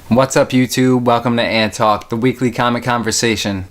What's up, YouTube? Welcome to AnTalk, the weekly comic conversation.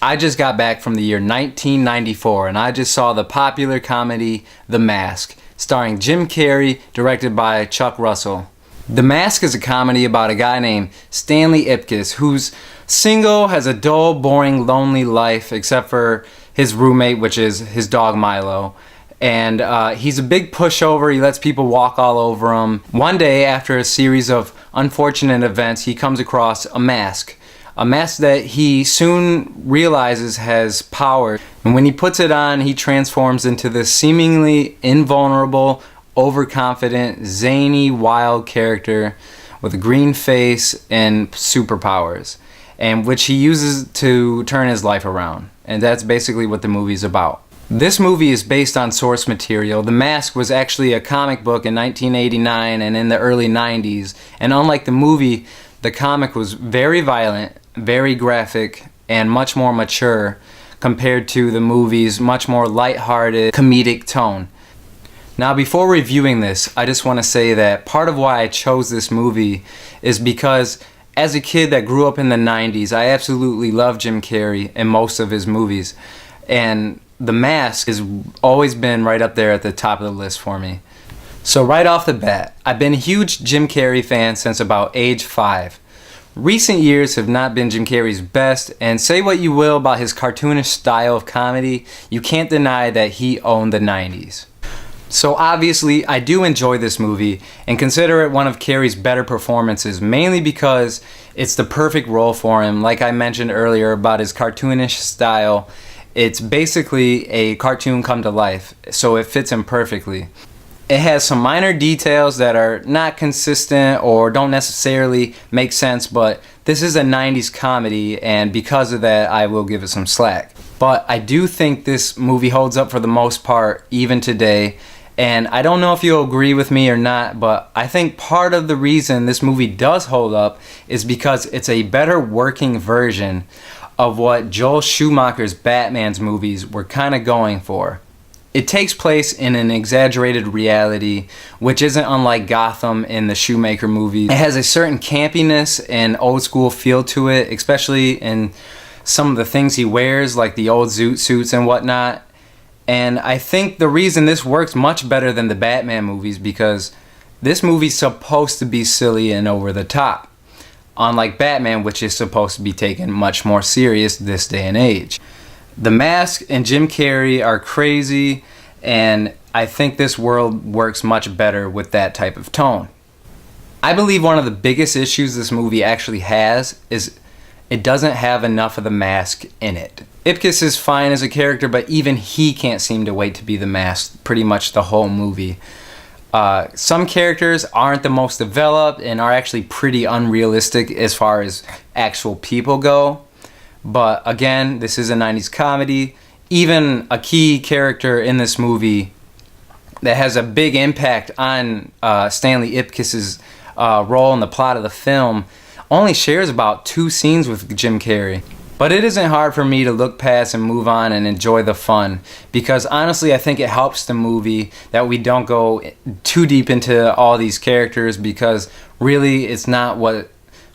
I just got back from the year 1994 and I just saw the popular comedy The Mask, starring Jim Carrey, directed by Chuck Russell. The Mask is a comedy about a guy named Stanley Ipkiss who's single, has a dull, boring, lonely life except for his roommate, which is his dog Milo. And he's a big pushover. He lets people walk all over him. One day, after a series of unfortunate events, he comes across a mask that he soon realizes has power. And when he puts it on, he transforms into this seemingly invulnerable, overconfident, zany, wild character with a green face and superpowers, and which he uses to turn his life around. And that's basically what the movie's about. This movie is based on source material. The Mask was actually a comic book in 1989 and in the early 90s. And unlike the movie, the comic was very violent, very graphic, and much more mature compared to the movie's much more lighthearted, comedic tone. Now, before reviewing this, I just want to say that part of why I chose this movie is because as a kid that grew up in the 90s, I absolutely loved Jim Carrey in most of his movies. And The Mask has always been right up there at the top of the list for me. So right off the bat, I've been a huge Jim Carrey fan since about age 5. Recent years have not been Jim Carrey's best, and say what you will about his cartoonish style of comedy, you can't deny that he owned the 90s. So obviously, I do enjoy this movie and consider it one of Carrey's better performances, mainly because it's the perfect role for him. Like I mentioned earlier about his cartoonish style, it's basically a cartoon come to life, so it fits him perfectly. It has some minor details that are not consistent or don't necessarily make sense, but this is a 90s comedy, and because of that, I will give it some slack. But I do think this movie holds up for the most part, even today. And I don't know if you'll agree with me or not, but I think part of the reason this movie does hold up is because it's a better working version of what Joel Schumacher's Batman's movies were kind of going for. It takes place in an exaggerated reality, which isn't unlike Gotham in the Schumacher movies. It has a certain campiness and old school feel to it, especially in some of the things he wears, like the old zoot suits and whatnot. And I think the reason this works much better than the Batman movies because this movie's supposed to be silly and over the top, unlike Batman, which is supposed to be taken much more serious this day and age. The Mask and Jim Carrey are crazy, and I think this world works much better with that type of tone. I believe one of the biggest issues this movie actually has is it doesn't have enough of the Mask in it. Ipkiss is fine as a character, but even he can't seem to wait to be the Mask pretty much the whole movie. Some characters aren't the most developed and are actually pretty unrealistic as far as actual people go. But again, this is a 90s comedy. Even a key character in this movie that has a big impact on Stanley Ipkiss's role in the plot of the film only shares about 2 scenes with Jim Carrey. But it isn't hard for me to look past and move on and enjoy the fun, because honestly I think it helps the movie that we don't go too deep into all these characters, because really it's not what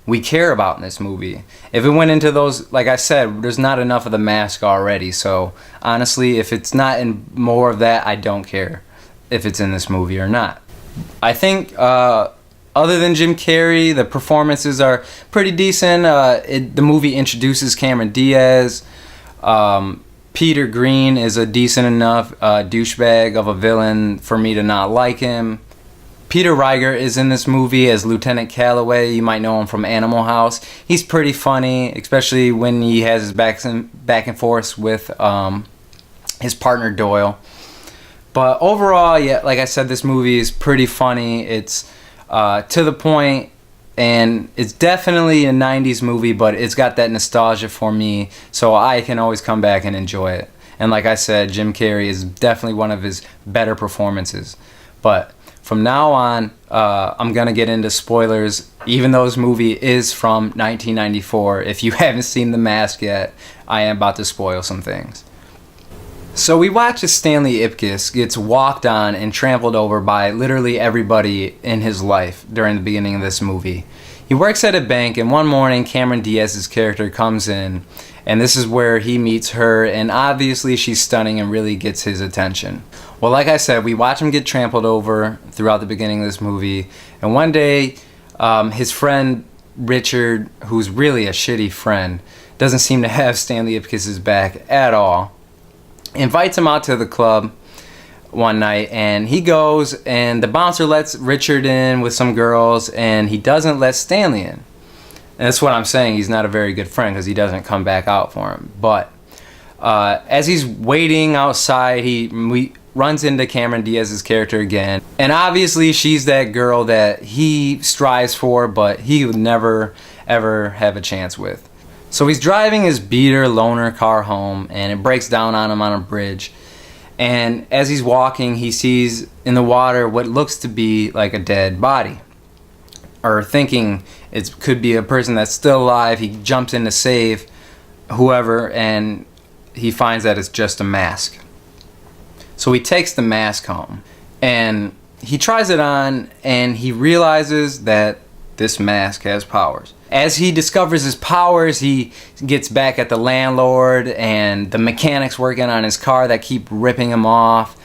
we care about in this movie. If it went into those, like I said, there's not enough of the Mask already, so honestly if it's not in more of that, I don't care if it's in this movie or not. I think other than Jim Carrey, the performances are pretty decent. The movie introduces Cameron Diaz. Peter Green is a decent enough douchebag of a villain for me to not like him. Peter Riegert is in this movie as Lieutenant Calloway. You might know him from Animal House. He's pretty funny, especially when he has his back and forth with his partner Doyle. But overall, yeah, like I said, this movie is pretty funny. It's to the point, and it's definitely a 90s movie, but it's got that nostalgia for me, so I can always come back and enjoy it. And like I said, Jim Carrey is definitely one of his better performances. But from now on, I'm going to get into spoilers, even though this movie is from 1994. If you haven't seen The Mask yet, I am about to spoil some things. So we watch as Stanley Ipkiss gets walked on and trampled over by literally everybody in his life during the beginning of this movie. He works at a bank, and one morning Cameron Diaz's character comes in, and this is where he meets her, and obviously she's stunning and really gets his attention. Well, like I said, we watch him get trampled over throughout the beginning of this movie, and one day his friend Richard, who's really a shitty friend, doesn't seem to have Stanley Ipkiss's back at all, invites him out to the club one night, and he goes, and the bouncer lets Richard in with some girls, and he doesn't let Stanley in. And that's what I'm saying, he's not a very good friend because he doesn't come back out for him. But as he's waiting outside, he runs into Cameron Diaz's character again, and obviously she's that girl that he strives for, but he would never ever have a chance with. So he's driving his beater loaner car home, and it breaks down on him on a bridge. And as he's walking, he sees in the water what looks to be like a dead body. Or thinking it could be a person that's still alive. He jumps in to save whoever, and he finds that it's just a mask. So he takes the mask home, and he tries it on, and he realizes that this mask has powers. As he discovers his powers, he gets back at the landlord and the mechanics working on his car that keep ripping him off.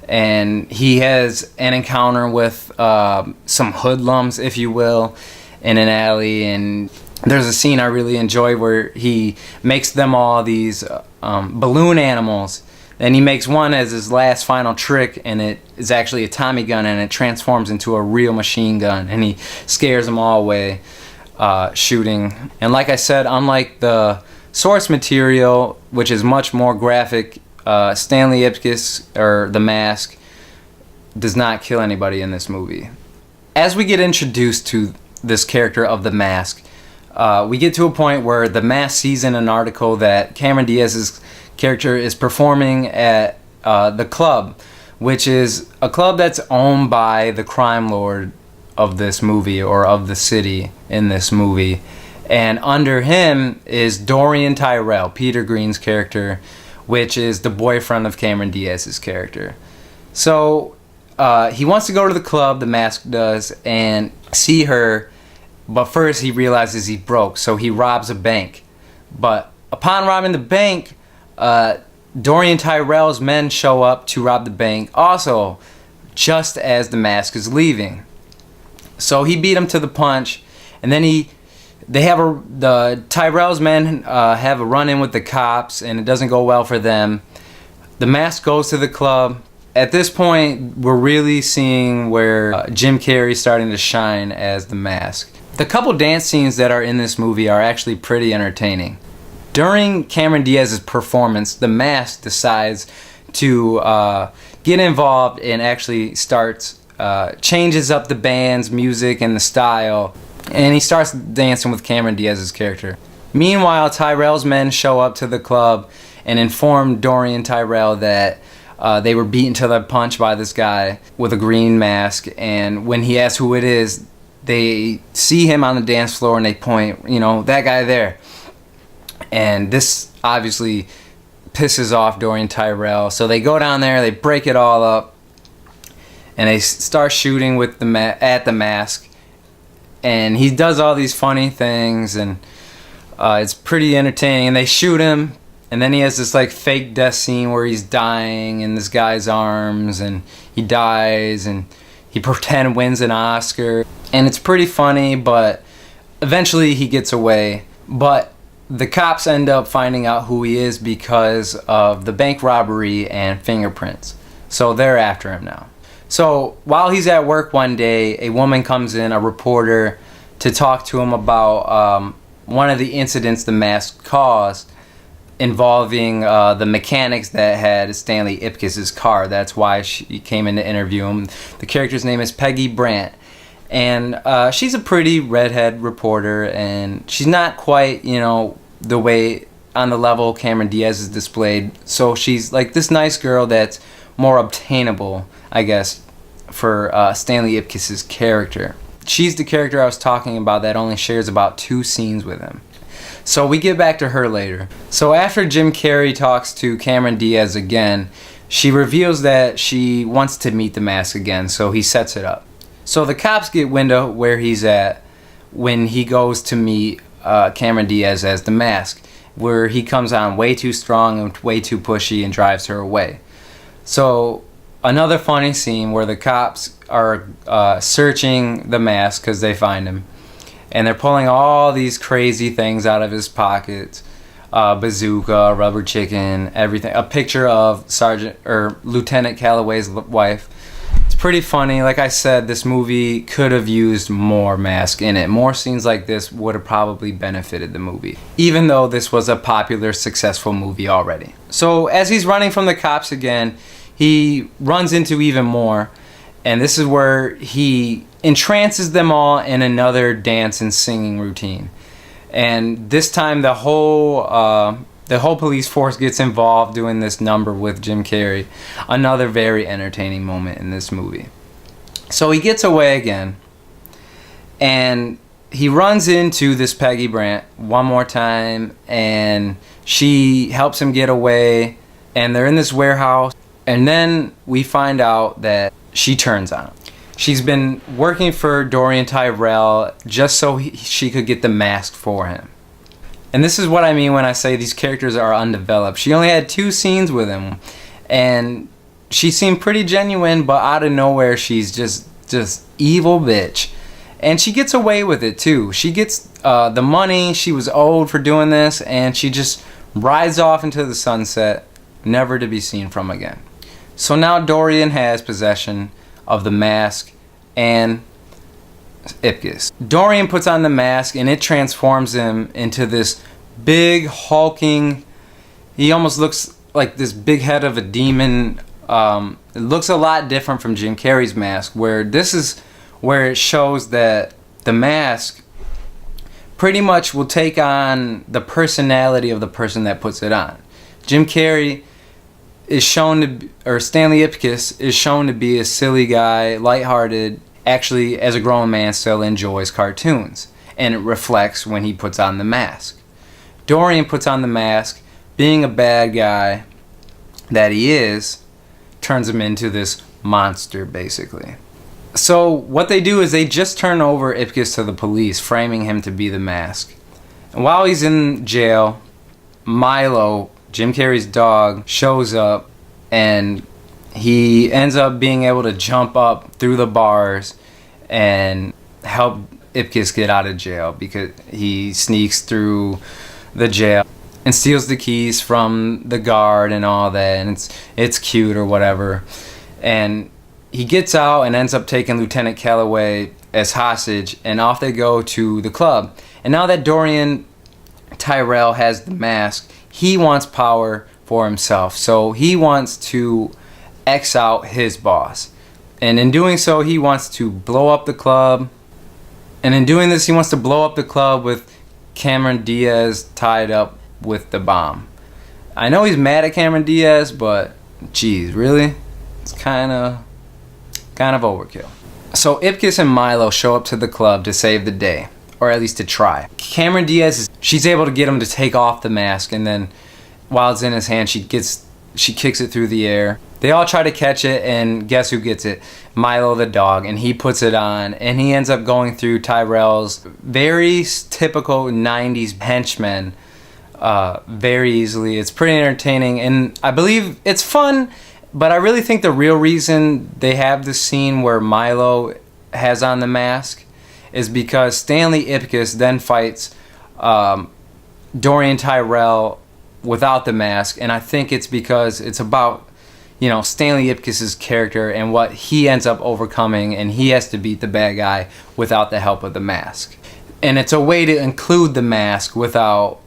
And he has an encounter with some hoodlums, if you will, in an alley. And there's a scene I really enjoy where he makes them all these balloon animals. And he makes one as his last final trick, and it is actually a Tommy gun, and it transforms into a real machine gun. And he scares them all away. Shooting. And like I said, unlike the source material, which is much more graphic, Stanley Ipkiss, or The Mask, does not kill anybody in this movie. As we get introduced to this character of The Mask, we get to a point where The Mask sees in an article that Cameron Diaz's character is performing at the club, which is a club that's owned by the crime lord of this movie, or of the city in this movie. And under him is Dorian Tyrell, Peter Green's character, which is the boyfriend of Cameron Diaz's character. So he wants to go to the club, The Mask does, and see her, but first he realizes he's broke, so he robs a bank. But upon robbing the bank, Dorian Tyrell's men show up to rob the bank also, just as The Mask is leaving. So he beat him to the punch, and then the Tyrell's men have a run-in with the cops, and it doesn't go well for them. The Mask goes to the club. At this point, we're really seeing where Jim Carrey is starting to shine as The Mask. The couple dance scenes that are in this movie are actually pretty entertaining. During Cameron Diaz's performance, The Mask decides to get involved and actually starts changes up the band's music and the style, and he starts dancing with Cameron Diaz's character. Meanwhile, Tyrell's men show up to the club and inform Dorian Tyrell that they were beaten to the punch by this guy with a green mask, and when he asks who it is, they see him on the dance floor and they point, that guy there. And this obviously pisses off Dorian Tyrell, so they go down there, they break it all up, and they start shooting with at the Mask, and he does all these funny things, and it's pretty entertaining. And they shoot him, and then he has this like fake death scene where he's dying in this guy's arms, and he dies, and he pretend wins an Oscar, and it's pretty funny. But eventually he gets away, but the cops end up finding out who he is because of the bank robbery and fingerprints, so they're after him now. So while he's at work one day, a woman comes in, a reporter, to talk to him about one of the incidents The Mask caused involving the mechanics that had Stanley Ipkiss's car. That's why she came in to interview him. The character's name is Peggy Brandt, and she's a pretty redhead reporter, and she's not quite, the way on the level Cameron Diaz is displayed. So she's like this nice girl that's more obtainable, I guess, for Stanley Ipkiss's character. She's the character I was talking about that only shares about 2 scenes with him. So we get back to her later. So after Jim Carrey talks to Cameron Diaz again, she reveals that she wants to meet the mask again, so he sets it up. So the cops get wind of where he's at when he goes to meet Cameron Diaz as the mask, where he comes on way too strong and way too pushy and drives her away. So another funny scene where the cops are searching the mask because they find him, and they're pulling all these crazy things out of his pockets. Bazooka, rubber chicken, everything. A picture of Sergeant or Lieutenant Calloway's wife. It's pretty funny. Like I said, this movie could have used more mask in it. More scenes like this would have probably benefited the movie, even though this was a popular, successful movie already. So as he's running from the cops again, he runs into even more, and this is where he entrances them all in another dance and singing routine. And this time the whole police force gets involved doing this number with Jim Carrey. Another very entertaining moment in this movie. So he gets away again, and he runs into this Peggy Brandt one more time, and she helps him get away, and they're in this warehouse, and then we find out that she turns on him. She's been working for Dorian Tyrell just so she could get the mask for him. And this is what I mean when I say these characters are undeveloped. She only had 2 scenes with him, and she seemed pretty genuine, but out of nowhere she's just evil bitch. And she gets away with it too. She gets the money she was owed for doing this, and she just rides off into the sunset, never to be seen from again. So now Dorian has possession of the mask and Ipkiss. Dorian puts on the mask, and it transforms him into this big hulking, he almost looks like this big head of a demon. It looks a lot different from Jim Carrey's mask, where this is where it shows that the mask pretty much will take on the personality of the person that puts it on. Jim Carrey is shown to be, or Stanley Ipkiss is shown to be a silly guy, lighthearted, actually as a grown man still enjoys cartoons, and it reflects when he puts on the mask. Dorian puts on the mask, being a bad guy that he is, turns him into this monster basically. So what they do is they just turn over Ipkiss to the police, framing him to be the mask. And while he's in jail, Milo, Jim Carrey's dog, shows up, and he ends up being able to jump up through the bars and help Ipkiss get out of jail, because he sneaks through the jail and steals the keys from the guard and all that, and it's cute or whatever. And he gets out and ends up taking Lieutenant Calloway as hostage, and off they go to the club. And now that Dorian Tyrell has the mask, he wants power for himself. So he wants to X out his boss. And in doing so, he wants to blow up the club. And in doing this, he wants to blow up the club with Cameron Diaz tied up with the bomb. I know he's mad at Cameron Diaz, but geez, really? It's kind of overkill. So Ipkiss and Milo show up to the club to save the day, or at least to try. Cameron Diaz, she's able to get him to take off the mask, and then while it's in his hand, she kicks it through the air. They all try to catch it, and guess who gets it? Milo the dog, and he puts it on, and he ends up going through Tyrell's very typical 90s henchmen very easily. It's pretty entertaining, and I believe it's fun, but I really think the real reason they have this scene where Milo has on the mask is because Stanley Ipkiss then fights Dorian Tyrell without the mask, and I think it's because it's about, you know, Stanley Ipkiss's character and what he ends up overcoming, and he has to beat the bad guy without the help of the mask. And it's a way to include the mask without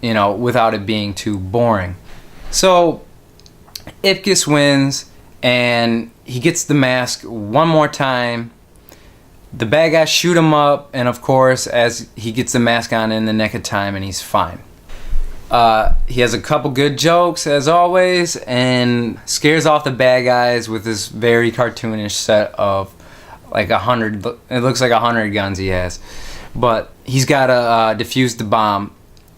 it being too boring. So Ipkiss wins, and he gets the mask one more time. The bad guys shoot him up, and of course, as he gets the mask on in the nick of time, and he's fine. He has a couple good jokes, as always, and scares off the bad guys with this very cartoonish set of like 100, it looks like 100 guns he has. But he's got to defuse the bomb,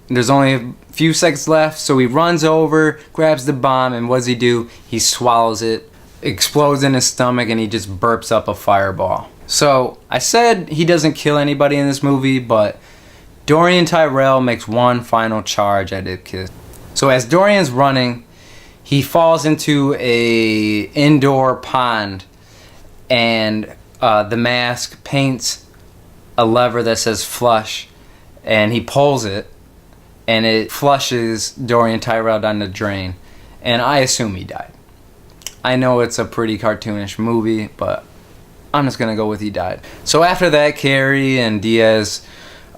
There's only a few seconds left, so he runs over, grabs the bomb, and what does he do? He swallows it, explodes in his stomach, and he just burps up a fireball. So I said he doesn't kill anybody in this movie, but Dorian Tyrell makes one final charge at his kid. So as Dorian's running, he falls into a indoor pond, and the mask paints a lever that says flush, and he pulls it, and it flushes Dorian Tyrell down the drain, and I assume he died. I know it's a pretty cartoonish movie, but I'm just gonna go with he died. So after that, Carrey and Diaz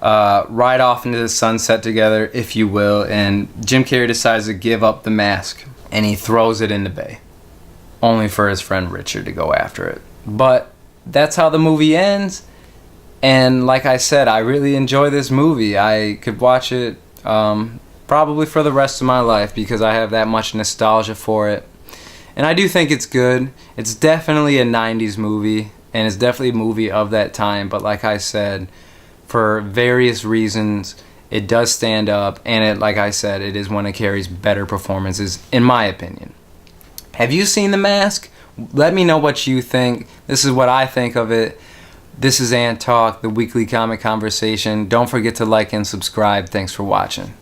ride off into the sunset together, if you will, and Jim Carrey decides to give up the mask, and he throws it in the bay, only for his friend Richard to go after it. But that's how the movie ends, and like I said, I really enjoy this movie. I could watch it probably for the rest of my life because I have that much nostalgia for it. And I do think it's good. It's definitely a 90s movie, and it's definitely a movie of that time, but like I said, for various reasons, it does stand up, and it, like I said, it is one of Carrey's better performances, in my opinion. Have you seen The Mask? Let me know what you think. This is what I think of it. This is AnTalk, the weekly comic conversation. Don't forget to like and subscribe. Thanks for watching.